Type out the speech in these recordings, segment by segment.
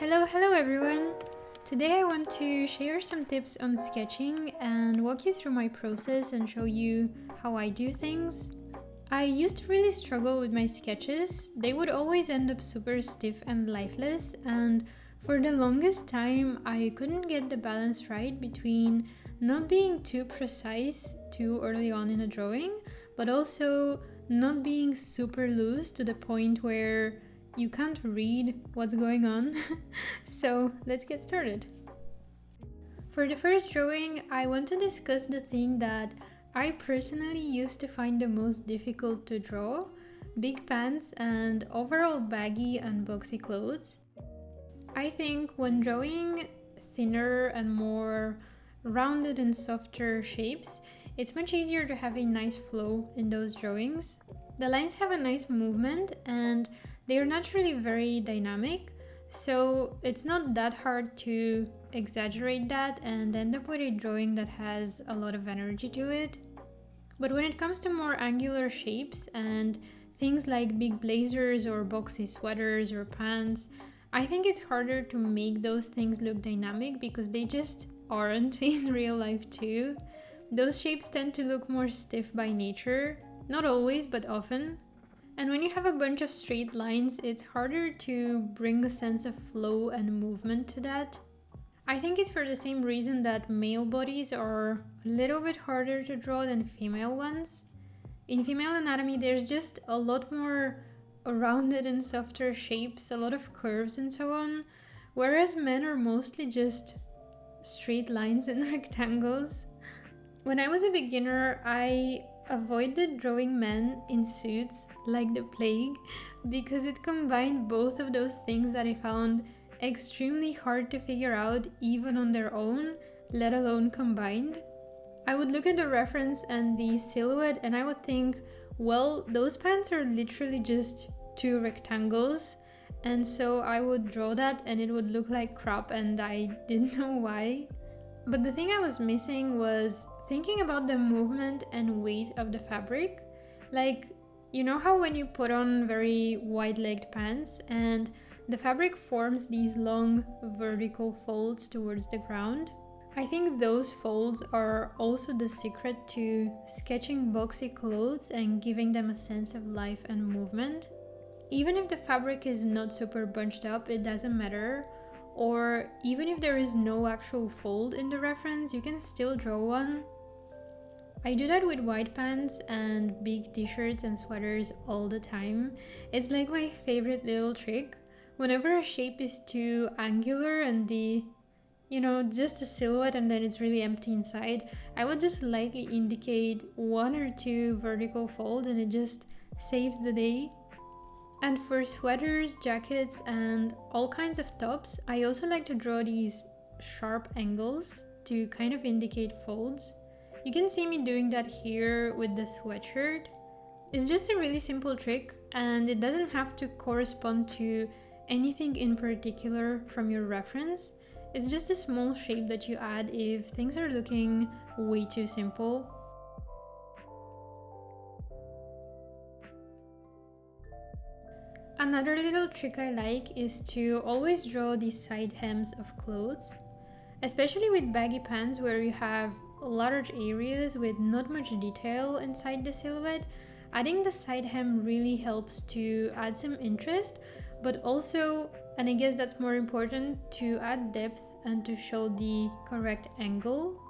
Hello everyone! Today I want to share some tips on sketching and walk you through my process and show you how I do things. I used to really struggle with my sketches. They would always end up super stiff and lifeless, and for the longest time I couldn't get the balance right between not being too precise too early on in a drawing, but also not being super loose to the point where you can't read what's going on. So let's get started. For the first drawing, I want to discuss the thing that I personally used to find the most difficult to draw: big pants and overall baggy and boxy clothes. I think when drawing thinner and more rounded and softer shapes, it's much easier to have a nice flow in those drawings. The lines have a nice movement and they are naturally very dynamic, so it's not that hard to exaggerate that and end up with a drawing that has a lot of energy to it. But when it comes to more angular shapes and things like big blazers or boxy sweaters or pants, I think it's harder to make those things look dynamic because they just aren't in real life too. Those shapes tend to look more stiff by nature, not always, but often. And when you have a bunch of straight lines, it's harder to bring a sense of flow and movement to that. I think it's for the same reason that male bodies are a little bit harder to draw than female ones. In female anatomy, there's just a lot more rounded and softer shapes, a lot of curves and so on, whereas men are mostly just straight lines and rectangles. When I was a beginner, I avoided drawing men in suits like the plague because it combined both of those things that I found extremely hard to figure out even on their own, let alone combined. I would look at the reference and the silhouette and I would think, well, those pants are literally just two rectangles, and so I would draw that and it would look like crap and I didn't know why. But the thing I was missing was thinking about the movement and weight of the fabric. Like, you know how when you put on very wide-legged pants and the fabric forms these long vertical folds towards the ground? I think those folds are also the secret to sketching boxy clothes and giving them a sense of life and movement. Even if the fabric is not super bunched up, it doesn't matter. Or even if there is no actual fold in the reference, you can still draw one. I do that with white pants and big t-shirts and sweaters all the time. It's like my favorite little trick. Whenever a shape is too angular and just a silhouette and then it's really empty inside, I would just lightly indicate one or two vertical folds and it just saves the day. And for sweaters, jackets, and all kinds of tops, I also like to draw these sharp angles to kind of indicate folds. You can see me doing that here with the sweatshirt. It's just a really simple trick and it doesn't have to correspond to anything in particular from your reference. It's just a small shape that you add if things are looking way too simple. Another little trick I like is to always draw the side hems of clothes, especially with baggy pants where you have large areas with not much detail inside the silhouette. Adding the side hem really helps to add some interest, but also, and I guess that's more important, to add depth and to show the correct angle.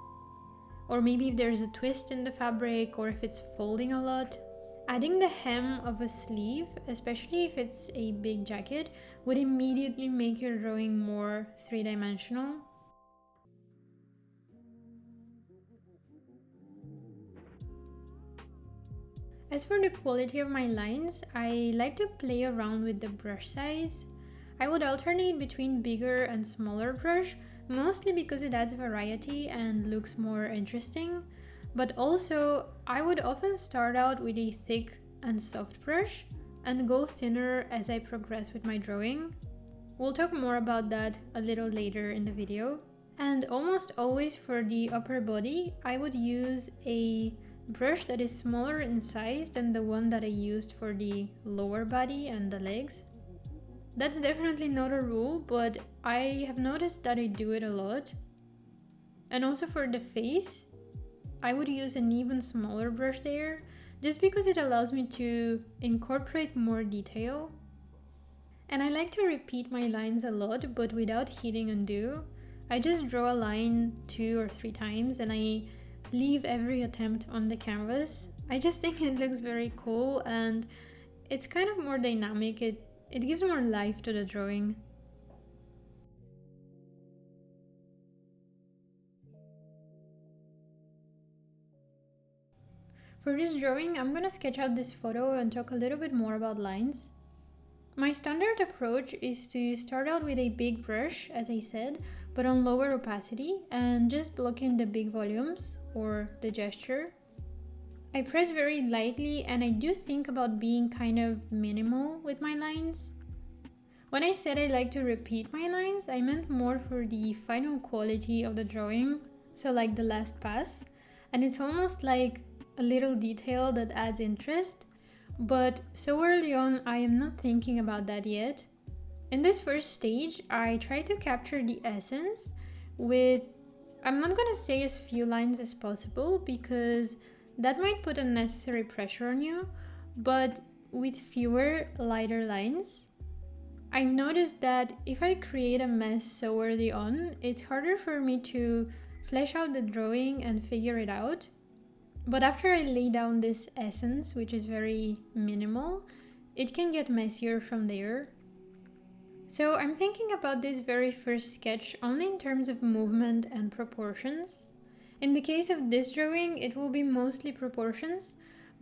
Or maybe if there's a twist in the fabric or if it's folding a lot. Adding the hem of a sleeve, especially if it's a big jacket, would immediately make your drawing more three-dimensional. As for the quality of my lines, I like to play around with the brush size. I would alternate between bigger and smaller brush, mostly because it adds variety and looks more interesting. But also, I would often start out with a thick and soft brush and go thinner as I progress with my drawing. We'll talk more about that a little later in the video. And almost always for the upper body, I would use a brush that is smaller in size than the one that I used for the lower body and the legs. That's definitely not a rule, but I have noticed that I do it a lot. And also for the face, I would use an even smaller brush there, just because it allows me to incorporate more detail. And I like to repeat my lines a lot, but without hitting undo. I just draw a line 2 or 3 times and I leave every attempt on the canvas. I just think it looks very cool and it's kind of more dynamic. It gives more life to the drawing. For this drawing, I'm gonna sketch out this photo and talk a little bit more about lines. My standard approach is to start out with a big brush, as I said, but on lower opacity and just block in the big volumes or the gesture. I press very lightly and I do think about being kind of minimal with my lines. When I said I like to repeat my lines, I meant more for the final quality of the drawing, so like the last pass, and it's almost like a little detail that adds interest, but so early on I am not thinking about that yet. In this first stage, I try to capture the essence with, I'm not gonna say as few lines as possible because that might put unnecessary pressure on you, but with fewer, lighter lines. I've noticed that if I create a mess so early on, it's harder for me to flesh out the drawing and figure it out. But after I lay down this essence, which is very minimal, it can get messier from there. So I'm thinking about this very first sketch only in terms of movement and proportions. In the case of this drawing, it will be mostly proportions,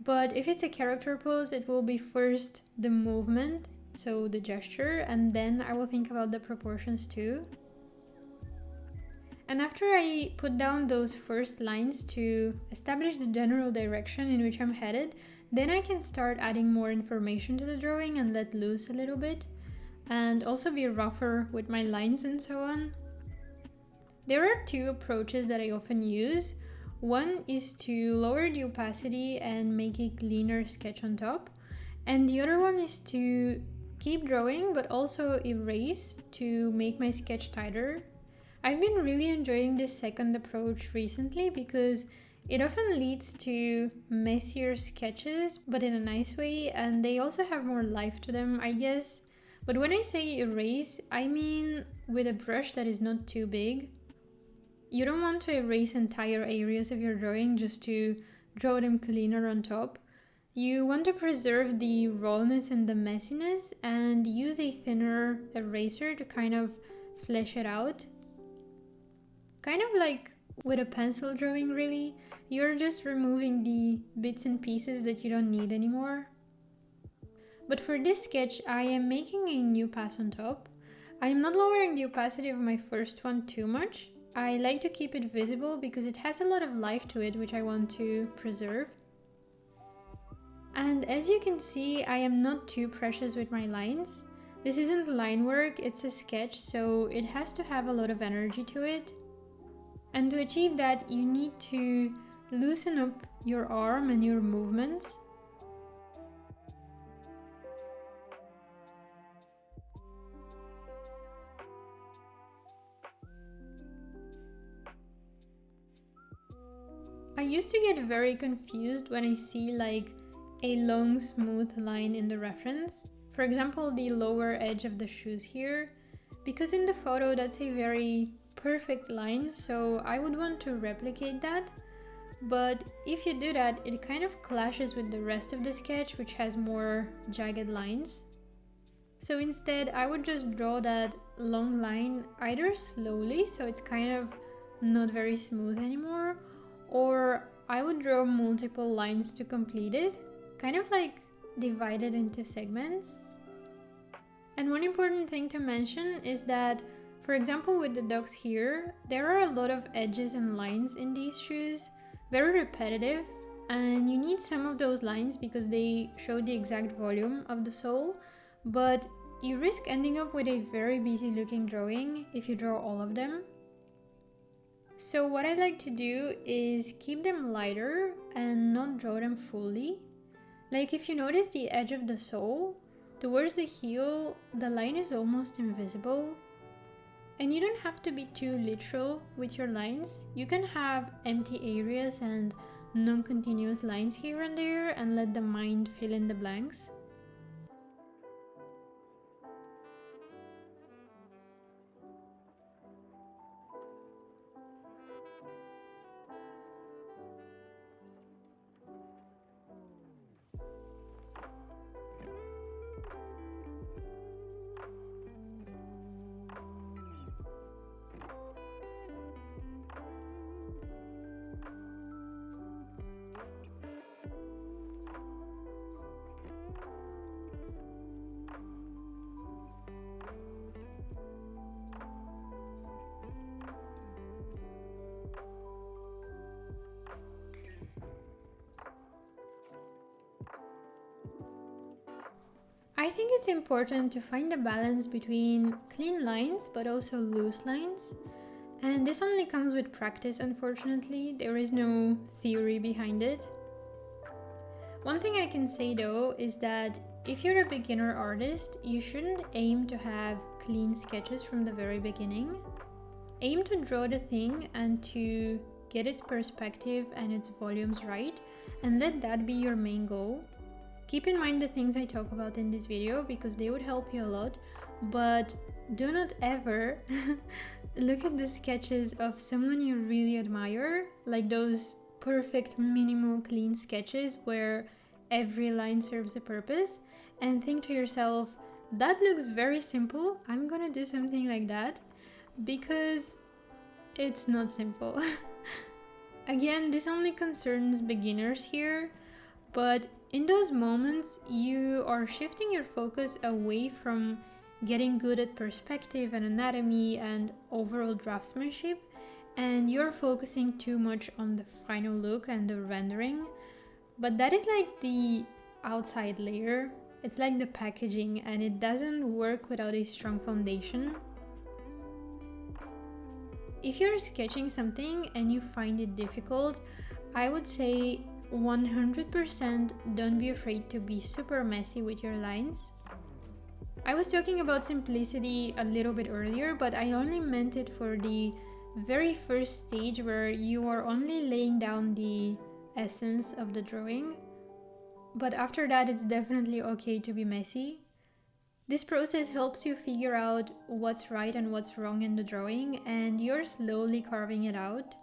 but if it's a character pose, it will be first the movement, so the gesture, and then I will think about the proportions too. And after I put down those first lines to establish the general direction in which I'm headed, then I can start adding more information to the drawing and let loose a little bit, and also be rougher with my lines and so on. There are two approaches that I often use. One is to lower the opacity and make a cleaner sketch on top, and the other one is to keep drawing but also erase to make my sketch tighter. I've been really enjoying this second approach recently because it often leads to messier sketches, but in a nice way, and they also have more life to them, I guess. But when I say erase, I mean with a brush that is not too big. You don't want to erase entire areas of your drawing just to draw them cleaner on top. You want to preserve the rawness and the messiness and use a thinner eraser to kind of flesh it out. Kind of like with a pencil drawing, really. You're just removing the bits and pieces that you don't need anymore. But for this sketch, I am making a new pass on top. I am not lowering the opacity of my first one too much. I like to keep it visible because it has a lot of life to it, which I want to preserve. And as you can see, I am not too precious with my lines. This isn't line work, it's a sketch, so it has to have a lot of energy to it. And to achieve that, you need to loosen up your arm and your movements. I used to get very confused when I see like a long smooth line in the reference. For example, the lower edge of the shoes here, because in the photo that's a very perfect line, so I would want to replicate that. But if you do that, it kind of clashes with the rest of the sketch, which has more jagged lines. So instead, I would just draw that long line either slowly, so it's kind of not very smooth anymore, or I would draw multiple lines to complete it, kind of like divided into segments. And one important thing to mention is that, for example, with the dogs here, there are a lot of edges and lines in these shoes, very repetitive, and you need some of those lines because they show the exact volume of the sole, but you risk ending up with a very busy looking drawing if you draw all of them. So what I like to do is keep them lighter and not draw them fully. Like if you notice the edge of the sole, Towards the heel, the line is almost invisible. And you don't have to be too literal with your lines. You can have empty areas and non-continuous lines here and there and let the mind fill in the blanks. I think it's important to find a balance between clean lines but also loose lines. And this only comes with practice, unfortunately. There is no theory behind it. One thing I can say though is that if you're a beginner artist, you shouldn't aim to have clean sketches from the very beginning. Aim to draw the thing and to get its perspective and its volumes right, and let that be your main goal. Keep in mind the things I talk about in this video because they would help you a lot, but do not ever look at the sketches of someone you really admire, like those perfect minimal clean sketches where every line serves a purpose, and think to yourself, that looks very simple, I'm gonna do something like that, because it's not simple. Again, this only concerns beginners here, but in those moments, you are shifting your focus away from getting good at perspective and anatomy and overall draftsmanship, and you're focusing too much on the final look and the rendering. But that is like the outside layer. It's like the packaging, and it doesn't work without a strong foundation. If you're sketching something and you find it difficult, I would say 100% don't be afraid to be super messy with your lines. I was talking about simplicity a little bit earlier, but I only meant it for the very first stage where you are only laying down the essence of the drawing. But after that, it's definitely okay to be messy. This process helps you figure out what's right and what's wrong in the drawing, and you're slowly carving it out.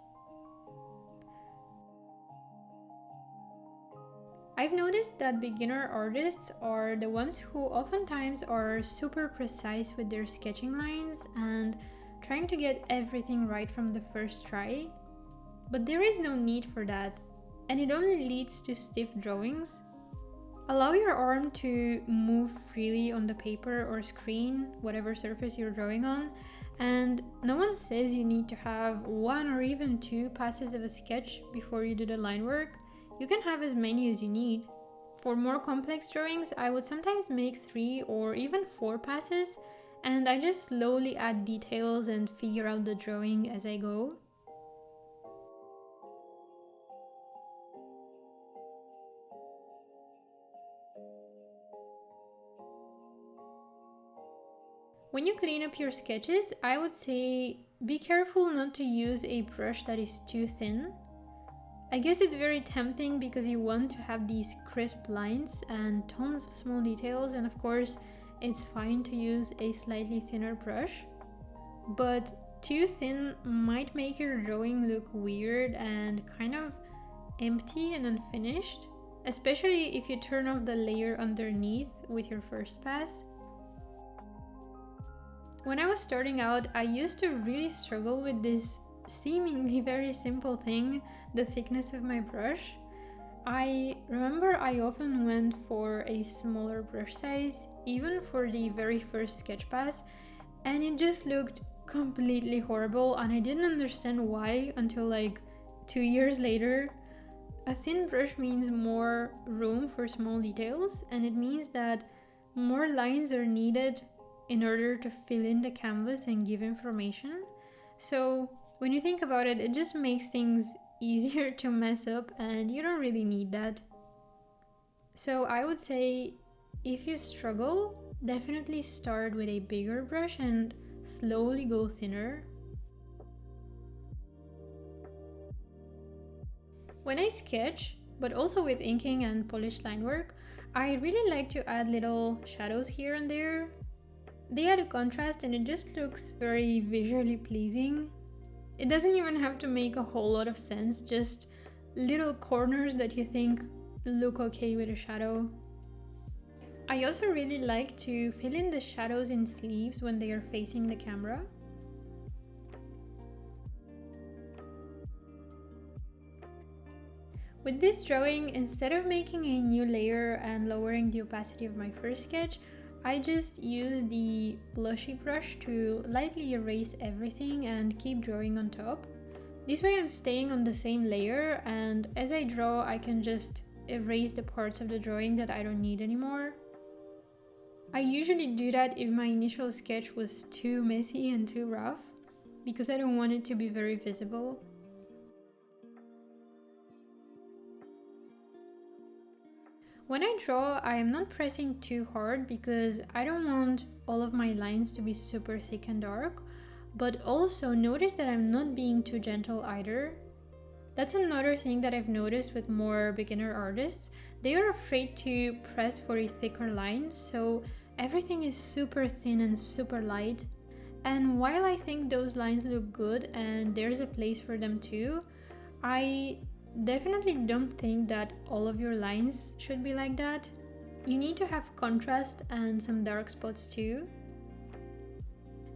I've noticed that beginner artists are the ones who oftentimes are super precise with their sketching lines and trying to get everything right from the first try. But there is no need for that, and it only leads to stiff drawings. Allow your arm to move freely on the paper or screen, whatever surface you're drawing on, and no one says you need to have 1 or even 2 passes of a sketch before you do the line work. You can have as many as you need. For more complex drawings, I would sometimes make 3 or even 4 passes, and I just slowly add details and figure out the drawing as I go. When you clean up your sketches, I would say be careful not to use a brush that is too thin. I guess it's very tempting because you want to have these crisp lines and tons of small details, and of course it's fine to use a slightly thinner brush. But too thin might make your drawing look weird and kind of empty and unfinished, especially if you turn off the layer underneath with your first pass. When I was starting out, I used to really struggle with this seemingly very simple thing, the thickness of my brush. I remember I often went for a smaller brush size, even for the very first sketch pass, and it just looked completely horrible, and I didn't understand why until like 2 years later. A thin brush means more room for small details, and it means that more lines are needed in order to fill in the canvas and give information. So when you think about it, it just makes things easier to mess up, and you don't really need that. So I would say if you struggle, definitely start with a bigger brush and slowly go thinner. When I sketch, but also with inking and polished line work, I really like to add little shadows here and there. They add a contrast and it just looks very visually pleasing. It doesn't even have to make a whole lot of sense, just little corners that you think look okay with a shadow. I also really like to fill in the shadows in sleeves when they are facing the camera. With this drawing, instead of making a new layer and lowering the opacity of my first sketch, I just use the blushy brush to lightly erase everything and keep drawing on top. This way I'm staying on the same layer, and as I draw I can just erase the parts of the drawing that I don't need anymore. I usually do that if my initial sketch was too messy and too rough, because I don't want it to be very visible. When I draw, I am not pressing too hard because I don't want all of my lines to be super thick and dark, but also notice that I'm not being too gentle either. That's another thing that I've noticed with more beginner artists. They are afraid to press for a thicker line, so everything is super thin and super light. And while I think those lines look good and there's a place for them too, I definitely don't think that all of your lines should be like that. You need to have contrast and some dark spots too.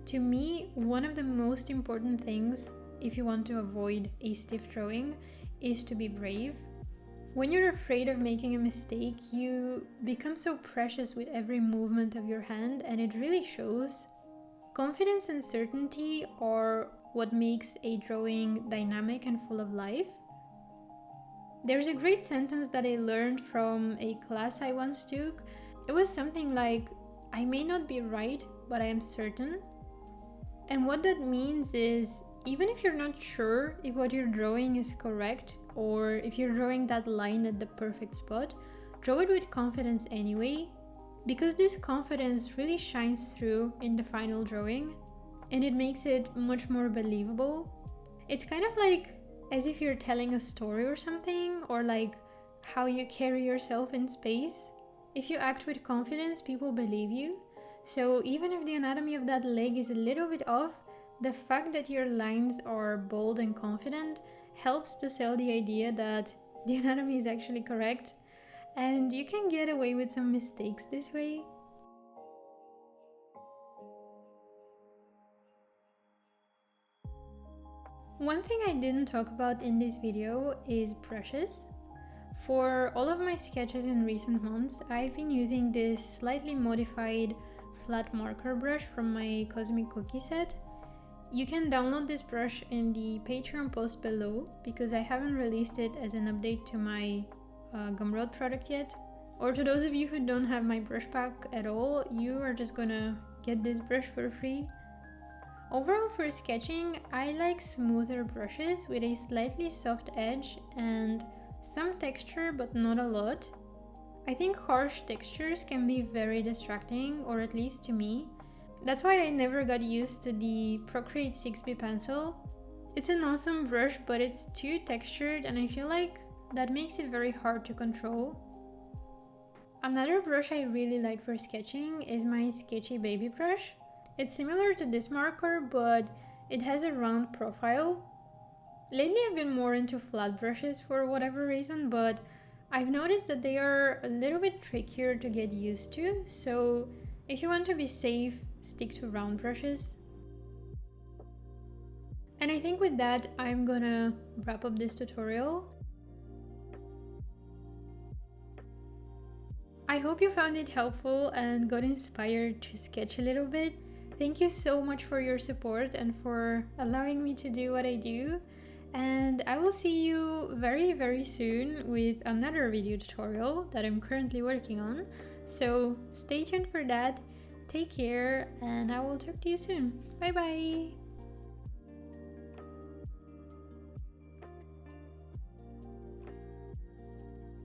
To me, one of the most important things if you want to avoid a stiff drawing is to be brave. When you're afraid of making a mistake, you become so precious with every movement of your hand, and it really shows. Confidence and certainty are what makes a drawing dynamic and full of life. There's a great sentence that I learned from a class I once took. It was something like, "I may not be right, but I am certain." And what that means is, even if you're not sure if what you're drawing is correct, or if you're drawing that line at the perfect spot, draw it with confidence anyway, because this confidence really shines through in the final drawing, and it makes it much more believable. It's kind of like as if you're telling a story or something, or like how you carry yourself in space. If you act with confidence, people believe you. So even if the anatomy of that leg is a little bit off, the fact that your lines are bold and confident helps to sell the idea that the anatomy is actually correct, and you can get away with some mistakes this way. One thing I didn't talk about in this video is brushes. For all of my sketches in recent months, I've been using this slightly modified flat marker brush from my Cosmic Cookie set. You can download this brush in the Patreon post below because I haven't released it as an update to my Gumroad product yet. Or to those of you who don't have my brush pack at all, you are just gonna get this brush for free. Overall, for sketching, I like smoother brushes with a slightly soft edge and some texture, but not a lot. I think harsh textures can be very distracting, or at least to me. That's why I never got used to the Procreate 6B pencil. It's an awesome brush, but it's too textured, and I feel like that makes it very hard to control. Another brush I really like for sketching is my Sketchy Baby brush. It's similar to this marker, but it has a round profile. Lately I've been more into flat brushes for whatever reason, but I've noticed that they are a little bit trickier to get used to, so if you want to be safe, stick to round brushes. And I think with that, I'm gonna wrap up this tutorial. I hope you found it helpful and got inspired to sketch a little bit. Thank you so much for your support and for allowing me to do what I do. And I will see you very, very soon with another video tutorial that I'm currently working on. So stay tuned for that. Take care, and I will talk to you soon. Bye bye!